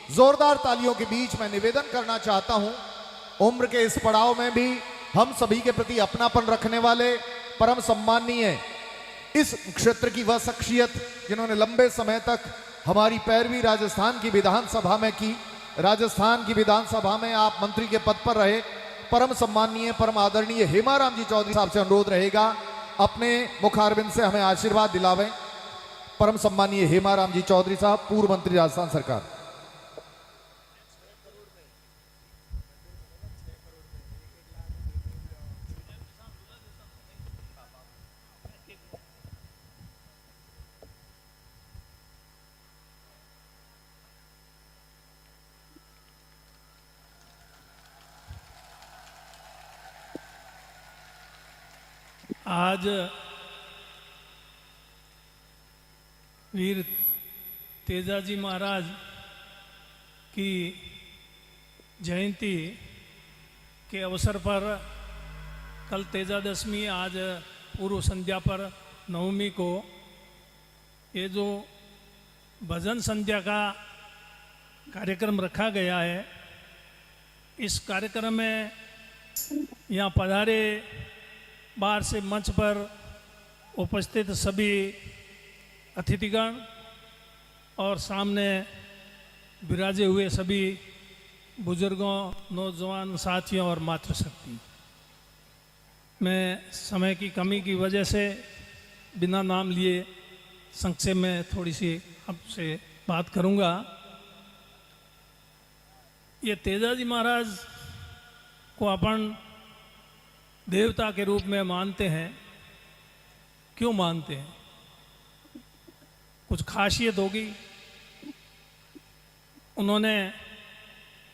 जोरदार तालियों के बीच मैं निवेदन करना चाहता हूं, उम्र के इस पड़ाव में भी हम सभी के प्रति अपनापन रखने वाले परम सम्माननीय इस क्षेत्र की वह शख्सियत जिन्होंने लंबे समय तक हमारी पैरवी राजस्थान की विधानसभा में की, राजस्थान की विधानसभा में आप मंत्री के पद पर रहे, परम सम्माननीय परम आदरणीय हेमाराम जी चौधरी साहब से अनुरोध रहेगा अपने मुखारबिंद से हमें आशीर्वाद दिलावें। परम सम्माननीय हेमाराम जी चौधरी साहब, पूर्व मंत्री राजस्थान सरकार। आज वीर तेजाजी महाराज की जयंती के अवसर पर कल तेजादशमी, आज पूर्व संध्या पर नवमी को ये जो भजन संध्या का कार्यक्रम रखा गया है, इस कार्यक्रम में यहाँ पधारे बाहर से मंच पर उपस्थित सभी अतिथिगण और सामने विराजे हुए सभी बुजुर्गों, नौजवान साथियों और मातृशक्ति, मैं समय की कमी की वजह से बिना नाम लिए संक्षेप में थोड़ी सी आपसे बात करूंगा। ये तेजाजी महाराज को अपन देवता के रूप में मानते हैं। क्यों मानते हैं? कुछ खासियत होगी। उन्होंने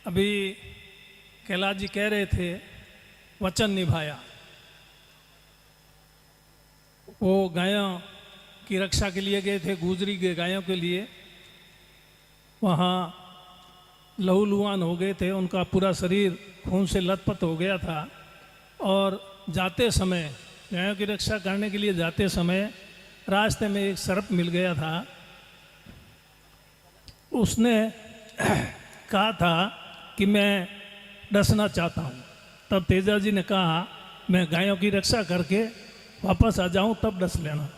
अभी कैलाश जी कह रहे थे वचन निभाया। वो गायों की रक्षा के लिए गए थे, गुजरी के गायों के लिए। वहाँ लहूलुहान हो गए थे, उनका पूरा शरीर खून से लथपथ हो गया था और जाते समय, गायों की रक्षा करने के लिए जाते समय रास्ते में एक सर्प मिल गया था। उसने कहा था कि मैं डसना चाहता हूँ। तब तेजाजी ने कहा मैं गायों की रक्षा करके वापस आ जाऊँ तब डस लेना,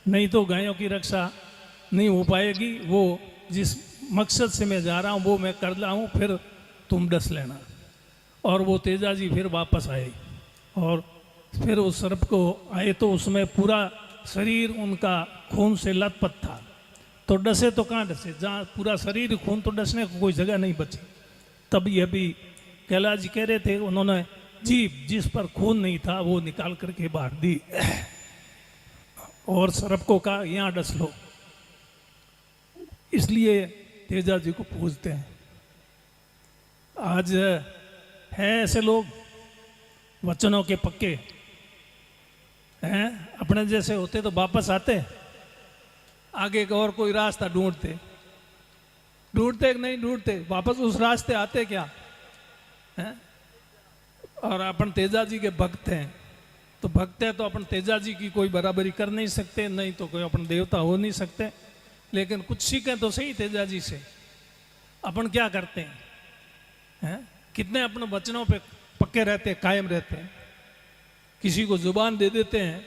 नहीं तो गायों की रक्षा नहीं हो पाएगी। वो जिस मकसद से मैं जा रहा हूँ वो मैं कर लाऊँ, फिर तुम डस लेना। और वो तेजाजी फिर वापस आए और फिर उस सर्प को आए तो उसमें पूरा शरीर उनका खून से लथपथ था। तो डसे तो कहाँ डसे, जहाँ पूरा शरीर खून, तो डसने को कोई जगह नहीं बची। तब ये भी कैलाश जी कह रहे थे, उन्होंने जीभ जिस पर खून नहीं था वो निकाल करके बांट दी और सर्प को कहा यहाँ डस लो। इसलिए तेजा जी को पूजते हैं। आज है ऐसे लोग वचनों के पक्के हैं, अपने जैसे होते तो वापस आते, आगे का और कोई रास्ता ढूंढते कि नहीं ढूंढते, वापस उस रास्ते आते क्या हैं? और अपन तेजा जी के भक्त हैं, तो भक्त है तो अपन तेजा जी की कोई बराबरी कर नहीं सकते, नहीं तो कोई अपन देवता हो नहीं सकते। लेकिन कुछ सीखें तो सही तेजा जी से। अपन क्या करते हैं? कितने अपने वचनों पे पक्के रहते हैं, कायम रहते हैं। किसी को जुबान दे देते हैं,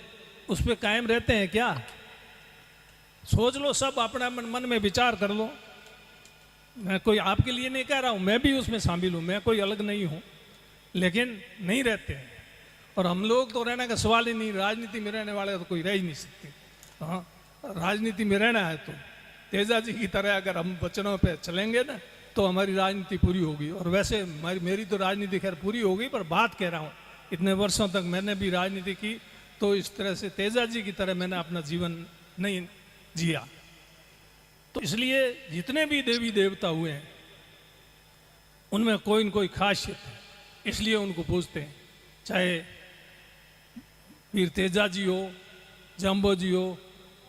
उस पर कायम रहते हैं क्या? सोच लो, सब अपना मन में विचार कर लो। मैं कोई आपके लिए नहीं कह रहा हूँ, मैं भी उसमें शामिल हूँ, मैं कोई अलग नहीं हूँ, लेकिन नहीं रहते हैं। और हम लोग तो रहने का सवाल ही नहीं, राजनीति में रहने वाले तो कोई रह ही नहीं सकते। हाँ, राजनीति में रहना है तो तेजा जी की तरह अगर हम वचनों पे चलेंगे ना तो हमारी राजनीति पूरी होगी। और वैसे मेरी तो राजनीति खैर पूरी हो गई, पर बात कह रहा हूँ इतने वर्षों तक मैंने भी राजनीति की, तो इस तरह से तेजा जी की तरह मैंने अपना जीवन नहीं जिया। तो इसलिए जितने भी देवी देवता हुए हैं उनमें कोई न कोई खासियत है, इसलिए उनको पूजते हैं। चाहे वीर तेजा जी हो, जम्बो जी हो,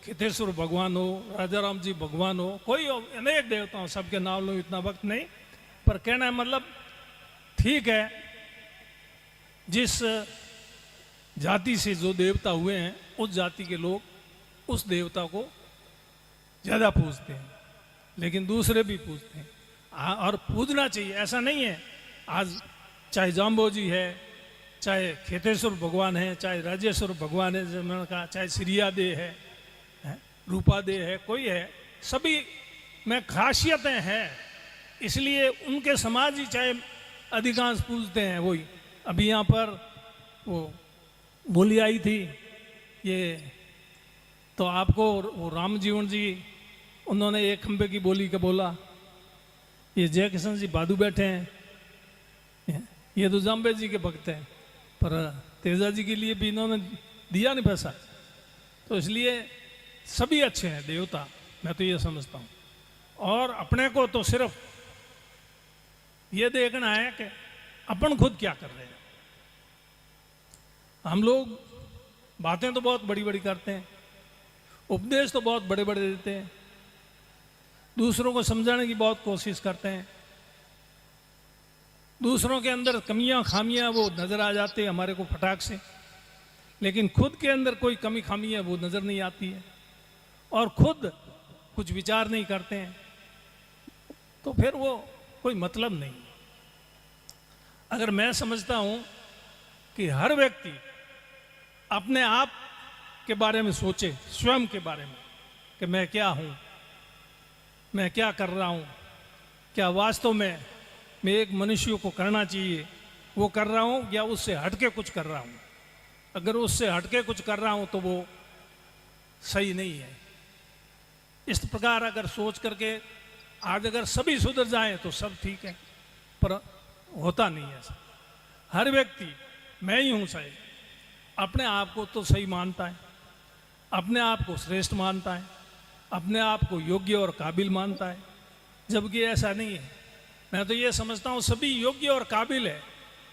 खितेश्वर भगवान हो, राजा राम जी भगवान हो, कोई अनेक देवता हो, सबके नाम लो, इतना वक्त नहीं। पर कहना है मतलब ठीक है, जिस जाति से जो देवता हुए हैं उस जाति के लोग उस देवता को ज़्यादा पूजते हैं, लेकिन दूसरे भी पूजते हैं। और पूजना चाहिए। ऐसा नहीं है आज चाहे जाम्बोजी है, चाहे खेतेश्वर भगवान है, चाहे राजेश्वर भगवान है, जैसे मैंने कहा, चाहे श्रिया दे है, रूपा दे है, कोई है, सभी में खासियतें हैं, इसलिए उनके समाज ही चाहे अधिकांश पूजते हैं। वही अभी यहाँ पर वो बोली आई थी ये, तो आपको वो राम जीवन जी उन्होंने एक खंबे की बोली का बोला, ये जय किशन जी बादू बैठे हैं, ये तो जाम्बे जी के भक्त हैं, पर तेजा जी के लिए भी इन्होंने दिया नहीं पैसा। तो इसलिए सभी अच्छे हैं देवता, मैं तो ये समझता हूँ। और अपने को तो सिर्फ ये देखना है कि अपन खुद क्या कर रहे हैं। हम लोग बातें तो बहुत बड़ी बड़ी करते हैं, उपदेश तो बहुत बड़े बड़े देते हैं, दूसरों को समझाने की बहुत कोशिश करते हैं, दूसरों के अंदर कमियां खामियां वो नजर आ जाते हैं हमारे को फटाक से, लेकिन खुद के अंदर कोई कमी खामी है वो नजर नहीं आती है, और खुद कुछ विचार नहीं करते हैं, तो फिर वो कोई मतलब नहीं। अगर मैं समझता हूं कि हर व्यक्ति अपने आप के बारे में सोचे, स्वयं के बारे में, कि मैं क्या हूं, मैं क्या कर रहा हूं, क्या वास्तव में मैं एक मनुष्य को करना चाहिए वो कर रहा हूं, या उससे हटके कुछ कर रहा हूं। अगर उससे हटके कुछ कर रहा हूं तो वो सही नहीं है। इस प्रकार अगर सोच करके आज अगर सभी सुधर जाएं तो सब ठीक है, पर होता नहीं है ऐसा। हर व्यक्ति मैं ही हूं सही, अपने आप को तो सही मानता है, अपने आप को श्रेष्ठ मानता है, अपने आप को योग्य और काबिल मानता है, जबकि ऐसा नहीं है। मैं तो ये समझता हूँ सभी योग्य और काबिल है,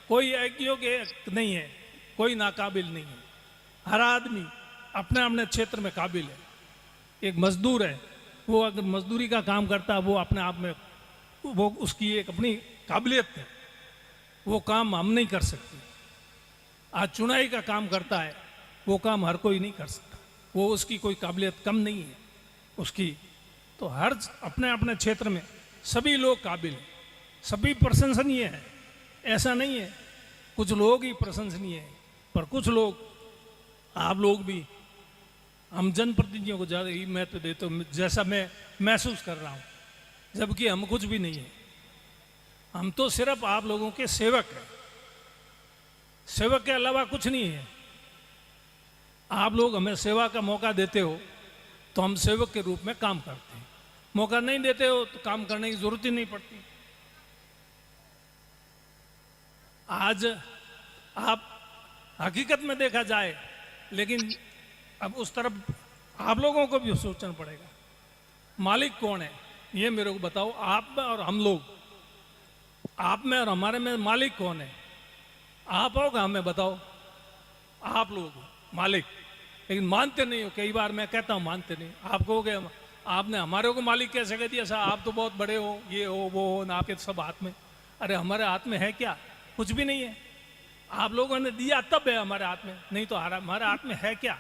कोई अयोग्य नहीं है, कोई नाकाबिल नहीं है। हर आदमी अपने अपने क्षेत्र में काबिल है। एक मजदूर है, वो अगर मजदूरी का काम करता है वो अपने आप में वो उसकी एक अपनी काबिलियत है, वो काम हम नहीं कर सकते। आज चुनाई का काम करता है, वो काम हर कोई नहीं कर सकता, वो उसकी कोई काबिलियत कम नहीं है उसकी। तो हर अपने अपने क्षेत्र में सभी लोग काबिल हैं, सभी प्रशंसनीय हैं। ऐसा नहीं है कुछ लोग ही प्रशंसनीय हैं, पर कुछ लोग, आप लोग भी, हम जनप्रतिनिधियों को ज़्यादा ही महत्व देते हो जैसा मैं महसूस कर रहा हूँ, जबकि हम कुछ भी नहीं है। हम तो सिर्फ आप लोगों के सेवक हैं, सेवक के अलावा कुछ नहीं है। आप लोग हमें सेवा का मौका देते हो तो हम सेवक के रूप में काम करते हैं, मौका नहीं देते हो तो काम करने की जरूरत ही नहीं पड़ती। आज आप हकीकत में देखा जाए, लेकिन अब उस तरफ आप लोगों को भी सोचना पड़ेगा, मालिक कौन है ये मेरे को बताओ। आप में और हम लोग, आप में और हमारे में मालिक कौन है? आप होगा, हमें बताओ। आप लोग मालिक, लेकिन मानते नहीं हो। कई बार मैं कहता हूं मानते नहीं। आप कहोगे आपने हमारे को मालिक कैसे कह दिया? साहब आप तो बहुत बड़े हो, ये हो वो हो, ना आपके सब हाथ में। अरे हमारे हाथ में है क्या? कुछ भी नहीं है। आप लोगों ने दिया तब है हमारे हाथ में, नहीं तो हमारे हाथ में है क्या?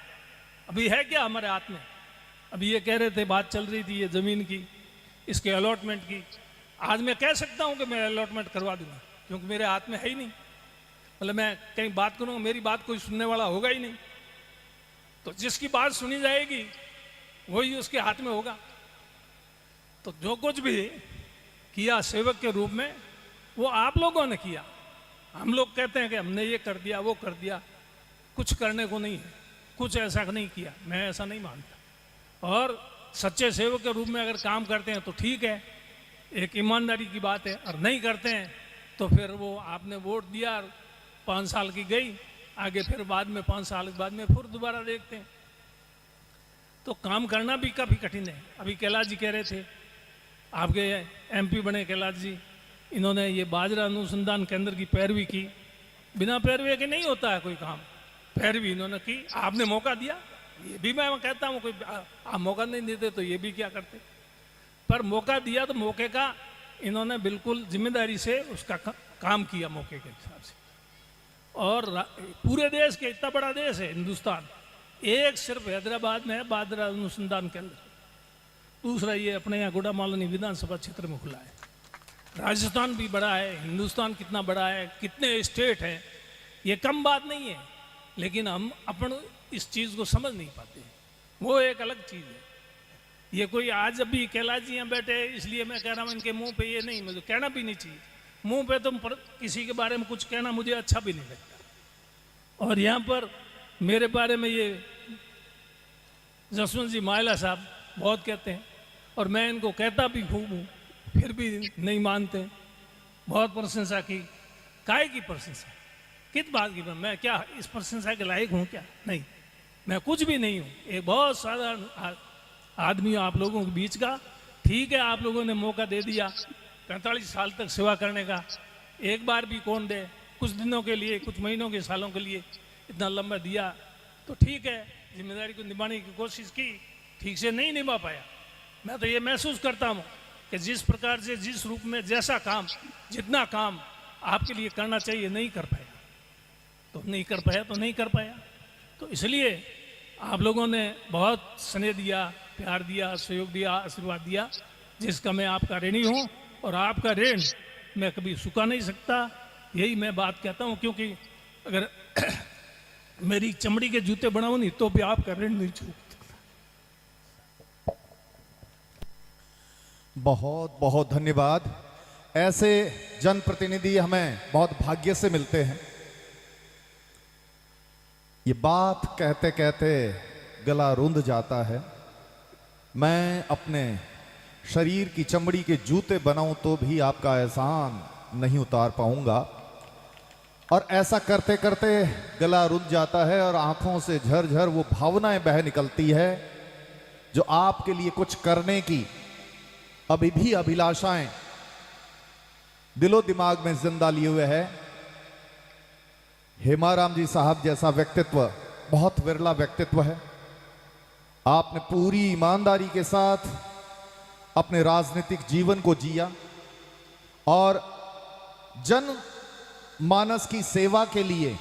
अभी है क्या हमारे हाथ में? अभी ये कह रहे थे, बात चल रही थी ये जमीन की, इसके अलॉटमेंट की। आज मैं कह सकता हूं कि मैं अलॉटमेंट करवा दूंगा, क्योंकि मेरे हाथ में है ही नहीं। मतलब मैं कहीं बात करूंगा, मेरी बात कोई सुनने वाला होगा ही नहीं। तो जिसकी बात सुनी जाएगी वही उसके हाथ में होगा। तो जो कुछ भी किया सेवक के रूप में, वो आप लोगों ने किया। हम लोग कहते हैं कि हमने ये कर दिया वो कर दिया, कुछ करने को नहीं है, कुछ ऐसा नहीं किया। मैं ऐसा नहीं मानता। और सच्चे सेवक के रूप में अगर काम करते हैं तो ठीक है, एक ईमानदारी की बात है। और नहीं करते हैं तो फिर वो आपने वोट दिया, 5 साल की गई, आगे फिर बाद में 5 साल के बाद में फिर दोबारा देखते हैं। तो काम करना भी काफ़ी कठिन है। अभी कैलाश जी कह रहे थे, आपके एमपी बने कैलाश जी, इन्होंने ये बाजरा अनुसंधान केंद्र की पैरवी की। बिना पैरवी के नहीं होता है कोई काम, पैरवी इन्होंने की। आपने मौका दिया, ये भी मैं कहता हूँ, कोई आप मौका नहीं देते तो ये भी क्या करते। पर मौका दिया तो मौके का इन्होंने बिल्कुल जिम्मेदारी से उसका काम किया मौके के हिसाब से। और पूरे देश के, इतना बड़ा देश है हिंदुस्तान, एक सिर्फ हैदराबाद में है बाजरा अनुसंधान केंद्र, दूसरा ये अपने यहाँ गुड़ामालनी विधानसभा क्षेत्र में खुला है। राजस्थान भी बड़ा है, हिंदुस्तान कितना बड़ा है, कितने स्टेट हैं, ये कम बात नहीं है। लेकिन हम अपन इस चीज़ को समझ नहीं पाते, वो एक अलग चीज़ है। ये कोई आज अभी कैलाश जी यहाँ बैठे इसलिए मैं कह रहा हूँ, इनके मुंह पे ये नहीं, मुझे कहना भी नहीं चाहिए मुंह पे। तुम किसी के बारे में कुछ कहना मुझे अच्छा भी नहीं लगता। और यहाँ पर मेरे बारे में ये जसवंत जी मायला साहब बहुत कहते हैं, और मैं इनको कहता भी खूब हूँ, फिर भी नहीं मानते। बहुत प्रशंसा की, काय की प्रशंसा, किस बात की? मैं क्या इस प्रशंसा के लायक हूँ क्या? नहीं, मैं कुछ भी नहीं हूँ, एक बहुत साधारण आदमी हूँ आप लोगों के बीच का। ठीक है, आप लोगों ने मौका दे दिया 45 साल तक सेवा करने का, एक बार भी कौन दे, कुछ दिनों के लिए, कुछ महीनों के, सालों के लिए इतना लंबा दिया तो ठीक है, जिम्मेदारी को निभाने की कोशिश की, ठीक से नहीं निभा पाया। मैं तो ये महसूस करता हूँ कि जिस प्रकार से, जिस रूप में, जैसा काम, जितना काम आपके लिए करना चाहिए नहीं कर पाया, तो नहीं कर पाया तो नहीं कर पाया। तो इसलिए आप लोगों ने बहुत स्नेह दिया, प्यार दिया, सहयोग दिया, आशीर्वाद दिया, जिसका मैं आपका ऋणी हूँ, और आपका ऋण मैं कभी चुका नहीं सकता। यही मैं बात कहता हूँ, क्योंकि अगर मेरी चमड़ी के जूते बनाऊँ नहीं तो भी आपका ऋण नहीं चुका। बहुत बहुत धन्यवाद। ऐसे जनप्रतिनिधि हमें बहुत भाग्य से मिलते हैं। ये बात कहते कहते गला रुंध जाता है। मैं अपने शरीर की चमड़ी के जूते बनाऊं तो भी आपका एहसान नहीं उतार पाऊंगा, और ऐसा करते करते गला रुंध जाता है और आंखों से झरझर वो भावनाएं बह निकलती है जो आपके लिए कुछ करने की अभी भी अभिलाषाएं दिलो दिमाग में जिंदा लिए हुए है। हेमाराम जी साहब जैसा व्यक्तित्व बहुत विरला व्यक्तित्व है। आपने पूरी ईमानदारी के साथ अपने राजनीतिक जीवन को जिया और जन मानस की सेवा के लिए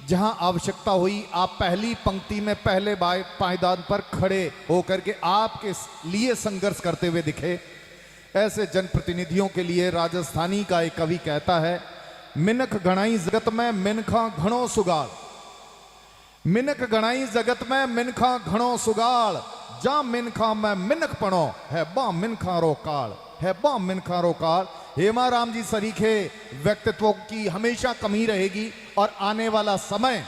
जहां आवश्यकता हुई आप पहली पंक्ति में पहले पायदान पर खड़े होकर के आपके लिए संघर्ष करते हुए दिखे। ऐसे जनप्रतिनिधियों के लिए राजस्थानी का एक कवि कहता है, मिनख गणाई जगत में मिनखा घणो सुगाल, मिनख गणाई जगत में मिनखा घणो सुगाल, जा मिनखा में मिनख पणो है बा मिनखा रो काल, है बा मिनखा रो काल। हेमाराम जी सरीखे व्यक्तित्वों की हमेशा कमी रहेगी, और आने वाला समय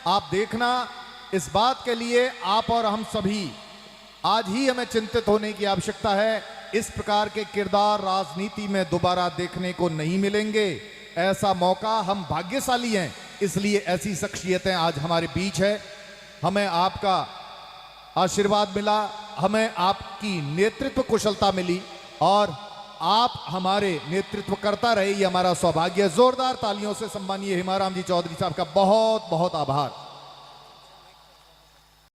आप देखना, इस बात के लिए आप और हम सभी आज ही हमें चिंतित होने की आवश्यकता है। इस प्रकार के किरदार राजनीति में दोबारा देखने को नहीं मिलेंगे। ऐसा मौका, हम भाग्यशाली हैं, इसलिए ऐसी शख्सियतें आज हमारे बीच है। हमें आपका आशीर्वाद मिला, हमें आपकी नेतृत्व कुशलता मिली, और आप हमारे नेतृत्व करता रहे, ये हमारा सौभाग्य। जोरदार तालियों से सम्मानीय हेमाराम जी चौधरी साहब का बहुत बहुत आभार।